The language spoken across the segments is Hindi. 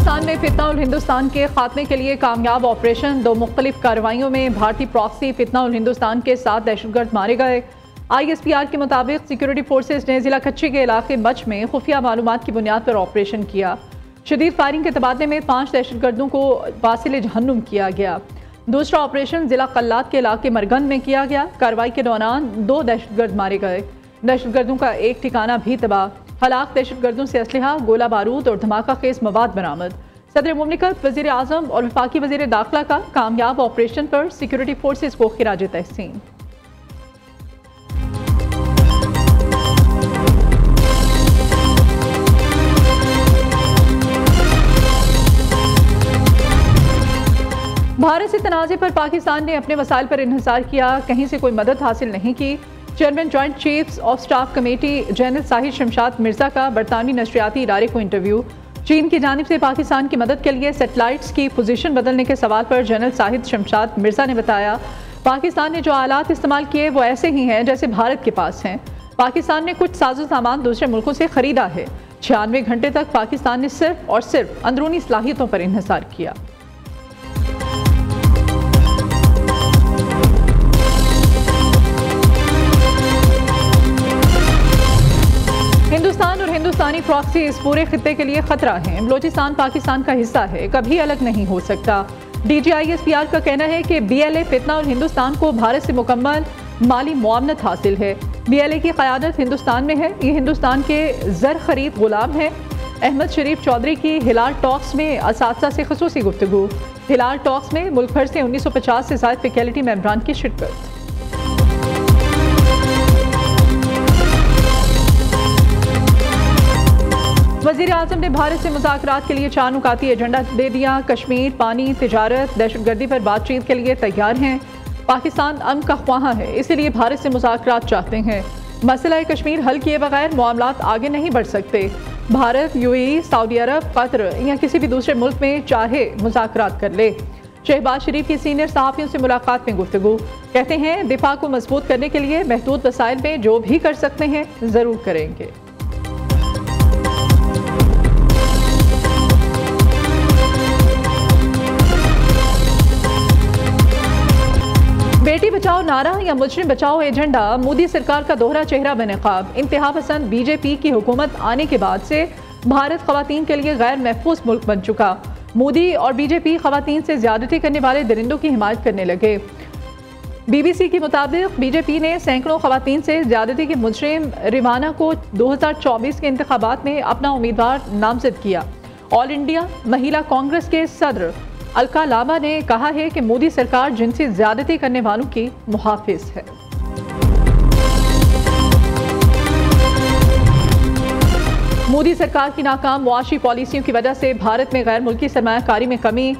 पाकिस्तान में फितना उल हिंदुस्तान के खात्मे के लिए कामयाब ऑपरेशन। 2 मुख्तलिफ कार्रवाइयों में भारतीय प्रॉक्सी फितना उल हिंदुस्तान के 7 दहशतगर्द मारे गए। ISPR के मुताबिक सिक्योरिटी फोर्सेज ने जिला कच्ची के इलाके मच में खुफिया मालूमात की बुनियाद पर ऑपरेशन किया। शदीद फायरिंग के तबादले में 5 दहशतगर्दों को वासिल जहन्नुम किया गया। दूसरा ऑपरेशन जिला कल्लात के इलाके मरगंद में किया गया। कार्रवाई के दौरान 2 दहशतगर्द मारे गए। दहशतगर्दों का एक ठिकाना भी तबाह। हलाक दहशतगर्दों से असलहा, गोला बारूद और धमाका खेज मवाद बरामद। सदर मुमलिकत, वज़ीर आज़म और वफाकी वज़ीर दाखिला का कामयाब ऑपरेशन पर सिक्योरिटी फोर्सेज को खिराज तहसीन। भारत से तनाज़े पर पाकिस्तान ने अपने वसाइल पर इन्हिसार किया, कहीं से कोई मदद हासिल नहीं की। Chairman joint chiefs of staff committee general Shahid Shamshad Mirza का बरतानवी नशरियाती इदारे को इंटरव्यू। चीन की जानिब से पाकिस्तान की मदद के लिए सेटेलाइट्स की पोजीशन बदलने के सवाल पर जनरल साहिद शमशाद मिर्जा ने बताया, पाकिस्तान ने जो आलात इस्तेमाल किए वो ऐसे ही हैं जैसे भारत के पास हैं। पाकिस्तान ने कुछ साजो सामान दूसरे मुल्कों से खरीदा है। 96 घंटे तक पाकिस्तान ने सिर्फ और सिर्फ अंदरूनी सलाहियतों पर इन्हिसार किया। हिंदुस्तान और हिंदुस्तानी प्रॉक्सी इस पूरे खित्ते के लिए खतरा है। बलोचिस्तान पाकिस्तान का हिस्सा है, कभी अलग नहीं हो सकता। DG ISPR का कहना है कि BLA फितना और हिंदुस्तान को भारत से मुकम्मल माली मुआवनत हासिल है। BLA की क़यादत हिंदुस्तान में है। ये हिंदुस्तान के ज़र खरीद गुलाम है। अहमद शरीफ चौधरी की हिलाल टॉक्स में असातिज़ा से ख़ुसूसी गुफ्तगू। हिलाल टॉक्स में मुल्क भर से 1950 से ज़ायद फैकल्टी मेंबरान की शिरकत। वज़ीर आज़म ने भारत से मुज़ाकरात के लिए 4 नुकाती एजेंडा दे दिया। कश्मीर, पानी, तिजारत, दहशतगर्दी पर बातचीत के लिए तैयार हैं। पाकिस्तान अमन का ख्वाह है, इसलिए भारत से मुज़ाकरात चाहते हैं। मसला कश्मीर हल किए बगैर मामलात आगे नहीं बढ़ सकते। भारत, UAE, सऊदी अरब, कतर या किसी भी दूसरे मुल्क में चाहे मुज़ाकरात कर ले। शहबाज शरीफ की सीनियर सहाफ़ियों से मुलाकात में गुफ्तगू। कहते हैं दिफा को मजबूत करने के लिए महदूद वसाइल में जो भी कर सकते हैं ज़रूर करेंगे। बेटी बचाओ नारा या मुजरिम बचाओ एजेंडा मोदी सरकार का दोहरा चेहरा बेनकाब। इंतहा पसंद BJP की हुकूमत आने के बाद से भारत खवातीन के लिए गैर महफूज मुल्क बन चुका। मोदी और BJP खवातीन से ज्यादती करने वाले दरिंदों की हिमायत करने लगे। BBC के मुताबिक BJP ने सैकड़ों खवातीन से ज्यादती के मुजरिम रिवाना को 2024 के इंतखाबात में अपना उम्मीदवार नामजद किया। ऑल इंडिया महिला कांग्रेस के सदर अलका लांबा ने कहा है कि मोदी सरकार जिनसी ज्यादती करने वालों की मुहाफिज है। मोदी सरकार की नाकाम मुआशी पॉलिसियों की वजह से भारत में गैर मुल्की सरमायाकारी में कमी।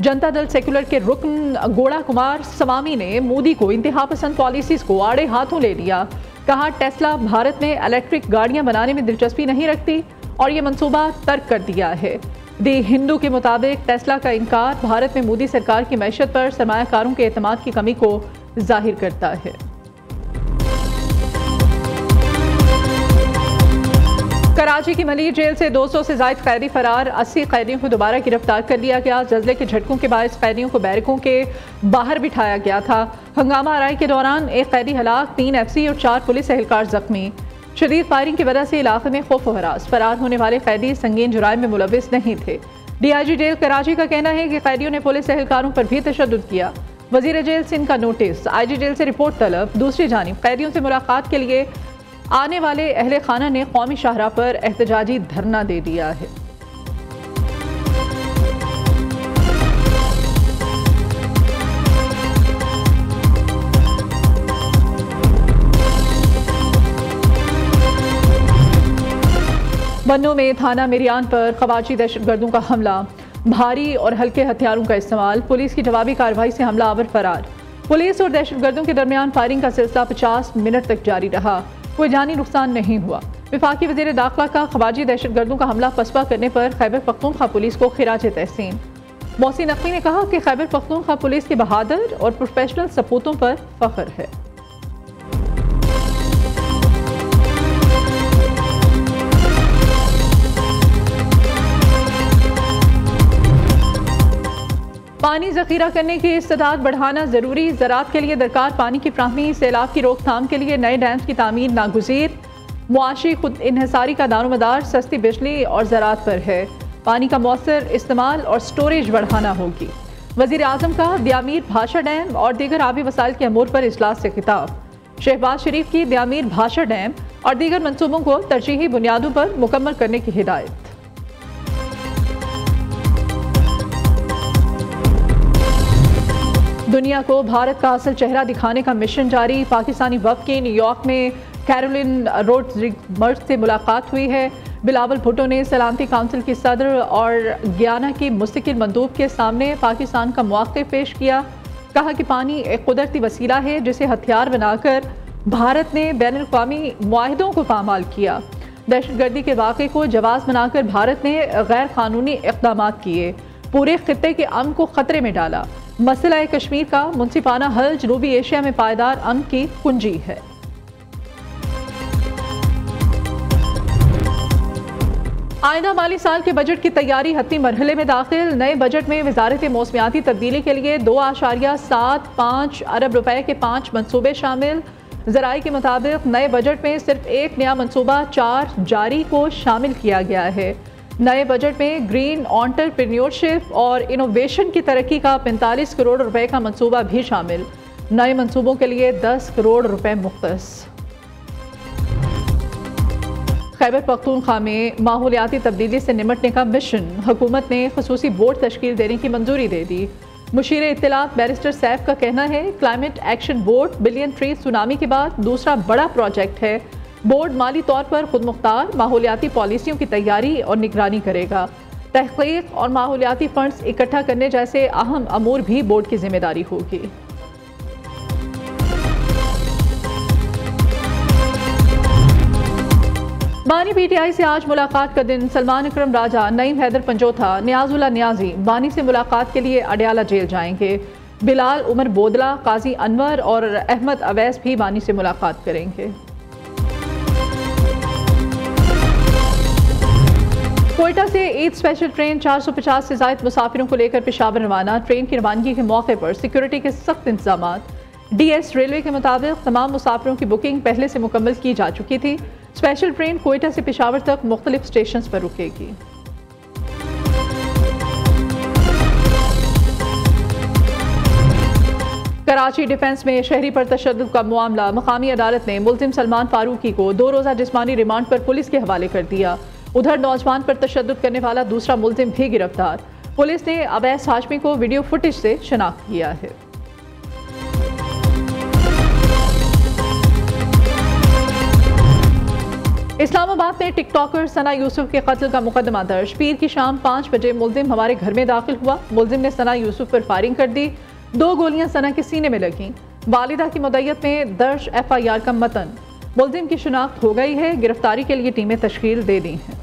जनता दल सेकुलर के रुकन गोड़ा कुमार स्वामी ने मोदी को इंतहा पसंद पॉलिसीज को आड़े हाथों ले लिया। कहा, टेस्ला भारत में इलेक्ट्रिक गाड़ियां बनाने में दिलचस्पी नहीं रखती और ये मंसूबा तर्क कर दिया है। दी हिंदू के मुताबिक टेस्ला का इनकार भारत में मोदी सरकार की मैशत पर सरमायाकारों के एतमाद की कमी को जाहिर करता है। कराची की मलिर जेल से 200 से ज़ायद कैदी फरार। 80 कैदियों को दोबारा गिरफ्तार कर लिया गया। जल्जले के झटकों के बायस कैदियों को बैरकों के बाहर बिठाया गया था। हंगामा आराई के दौरान एक कैदी हलाक, 3 FC और 4 पुलिस एहलकार जख्मी। शदीद फायरिंग की वजह से इलाके में खौफ व हरास। फरार होने वाले कैदी संगीन जुराइम में मुलविस नहीं थे। DIG जेल कराची का कहना है कि कैदियों ने पुलिस एहलकारों पर भी तशद्दुद किया। वजीर जेल सिंध का नोटिस, IG जेल से रिपोर्ट तलब। दूसरी जानिब कैदियों से मुलाकात के लिए आने वाले अहले खाना ने कौमी शाहराह पर एहतजाजी धरना दे दिया है। बन्नू में थाना मिरियान पर खवाची दहशतगर्दों का हमला। भारी और हल्के हथियारों का इस्तेमाल। पुलिस की जवाबी कार्रवाई से हमलावर फरार। पुलिस और दहशतगर्दों के दरमियान फायरिंग का सिलसिला 50 मिनट तक जारी रहा। कोई जानी नुकसान नहीं हुआ। वफाकी वज़ीर दाखिला का खवाजी दहशतगर्दों का हमला पसपा करने पर खैबर पख्तूनख्वा पुलिस को खिराज तहसीन। मोहसिन नकवी ने कहा कि खैबर पख्तूनख्वा पुलिस के बहादुर और प्रोफेशनल सपूतों पर फख्र है। पानी जखीरा करने की इस्तेदाद बढ़ाना जरूरी, ज़राअत के लिए दरकार पानी की फ्राहमी, सैलाब की रोकथाम के लिए नए डैम्स की तामीर नागुज़ीर। मुआशी खुद इन्हसारी का दारोमदार सस्ती बिजली और ज़राअत पर है। पानी का मौसर इस्तेमाल और स्टोरेज बढ़ाना होगी। वज़ीर आज़म का दियामीर भाषा डैम और दीगर आबी वसाइल के अमूर पर इजलास से खिताब। शहबाज शरीफ की दियामीर भाषा डैम और दीगर मंसूबों को तरजीही बुनियादों पर मुकम्मल करने की हिदायत। दुनिया को भारत का असल चेहरा दिखाने का मिशन जारी। पाकिस्तानी वफ़द की न्यूयॉर्क में कैरोलिन रोड्रिग्स से मुलाकात हुई है। बिलावल भुट्टो ने सलामती काउंसिल की सदर और गियाना की मुस्तकिल मंदूब के सामने पाकिस्तान का मौक़िफ़ पेश किया। कहा कि पानी एक कुदरती वसीला है जिसे हथियार बनाकर भारत ने बैनुल-अक़वामी मुआहिदों को पामाल किया। दहशतगर्दी के वाक़े को जवाज़ बनाकर भारत ने गैर कानूनी इक़दाम किए, पूरे खित्ते के अमन को ख़तरे में डाला। मसला कश्मीर का मुनसिफाना हल जनूबी एशिया में पायदार अमन की कुंजी है। आइंदा माली साल के बजट की तैयारी हत्मी मरहले में दाखिल। नए बजट में वजारत मौसमियाती तब्दीली के लिए 2.75 अरब रुपए के 5 मनसूबे शामिल। ज़राए के मुताबिक नए बजट में सिर्फ एक नया मनसूबा 4 जारी को शामिल किया गया है। नए बजट में ग्रीन एंटरप्रेन्योरशिप और इनोवेशन की तरक्की का 45 करोड़ रुपए का मनसूबा भी शामिल। नए मनसूबों के लिए 10 करोड़ रुपए मुख्तस। खैबर पख्तूनख्वा में माहौलियाती तब्दीली से निमटने का मिशन। हुकूमत ने खसूसी बोर्ड तश्कील देने की मंजूरी दे दी। मुशीर इत्तलात बैरिस्टर सैफ का कहना है climate action board billion tree tsunami के बाद दूसरा बड़ा प्रोजेक्ट है। बोर्ड माली तौर पर खुद मुख्तार माहौलियाती पॉलिसियों की तैयारी और निगरानी करेगा। तहकीक और माहौलियाती फंड्स इकट्ठा करने जैसे अहम अमूर भी बोर्ड की जिम्मेदारी होगी। बानी पीटीआई से आज मुलाकात का दिन। सलमान अकरम राजा, नईम हैदर पंजोथा, नियाजुल्लाह नियाजी बानी से मुलाकात के लिए अडयाला जेल जाएंगे। बिलाल उमर बोदला, काजी अनवर और अहमद अवैस भी बानी से मुलाकात करेंगे। कोयटा से ईद स्पेशल ट्रेन 450 से ज़ायद मुसाफिरों को लेकर पेशावर रवाना। ट्रेन की रवानगी के मौके पर सिक्योरिटी के सख्त इंतजाम। डीएस रेलवे के मुताबिक तमाम मुसाफिरों की बुकिंग पहले से मुकम्मल की जा चुकी थी। स्पेशल ट्रेन कोयटा से पेशावर तक मुख्तलिफ स्टेशन पर रुकेगी। कराची डिफेंस में शहरी पर तशद्दुद का मामला। मकामी अदालत ने मुल्जिम सलमान फारूकी को 2 रोज़ा जिस्मानी रिमांड पर पुलिस के हवाले कर दिया। उधर नौजवान पर तशद्दुद करने वाला दूसरा मुल्जिम भी गिरफ्तार। पुलिस ने अवैस हाशमी को वीडियो फुटेज से शनाख्त किया है। इस्लामाबाद में टिकटॉकर सना यूसुफ के कत्ल का मुकदमा दर्ज। पीर की शाम 5 बजे मुल्जिम हमारे घर में दाखिल हुआ। मुल्जिम ने सना यूसुफ पर फायरिंग कर दी। 2 गोलियां सना के सीने में लगीं। वालिदा की मुद्दत में दर्ज FIR का मतन। मुल्जिम की शिनाख्त हो गई है। गिरफ्तारी के लिए टीमें तश्कील दे दी हैं।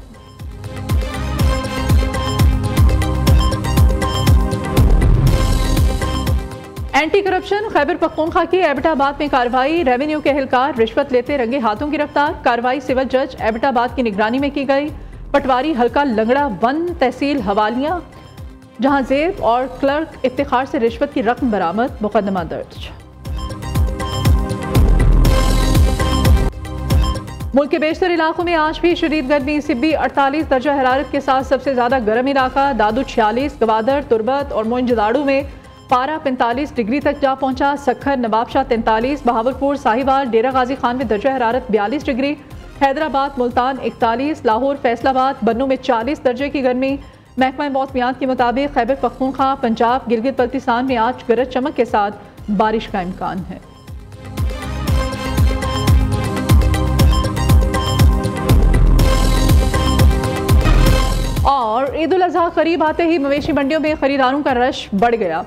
एंटी करप्शन खैबर पख्तूनख्वा के एबटाबाद में कार्रवाई। रेवेन्यू के एहलकार रिश्वत लेते रंगे हाथों गिरफ्तार। कार्रवाई सिविल जज एबटाबाद की निगरानी में की गई। पटवारी हल्का लंगड़ा 1 तहसील हवालियां जहां जेब और क्लर्क इफ्तिखार से रिश्वत की रकम बरामद। मुकदमा दर्ज। मुल्क के बेशतर इलाकों में आज भी शदीद गर्मी। सिब्बी 48 दर्जा हरारत के साथ सबसे ज्यादा गर्म इलाका। दादू 46, गवादर, तुरबत और मोइनजोदाड़ो में पारा 45 डिग्री तक जा पहुंचा। सखर, नवाबशाह 43, बहावलपुर, साहिवाल, डेरा गाजी खान में दर्जा हरारत 42 डिग्री। हैदराबाद, मुल्तान 41, लाहौर, फैसलाबाद, बन्नू में 40 दर्जे की गर्मी। महकमा मौसमियात के मुताबिक खैबर पख्तूनख्वा, पंजाब, गिलगित बल्तिस्तान में आज गरज चमक के साथ बारिश का इम्कान है। और ईद उल अजहा करीब आते ही मवेशी मंडियों में खरीदारों का रश बढ़ गया।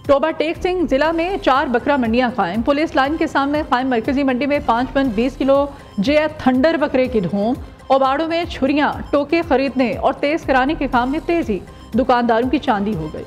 टोबा टेक सिंह जिला में 4 बकरा मंडियां कायम। पुलिस लाइन के सामने कायम मरकजी मंडी में 5 मन 20 किलो जे थंडर बकरे की धूम। ओबाड़ों में छुरियां, टोके खरीदने और तेज कराने के काम में तेजी। दुकानदारों की चांदी हो गई।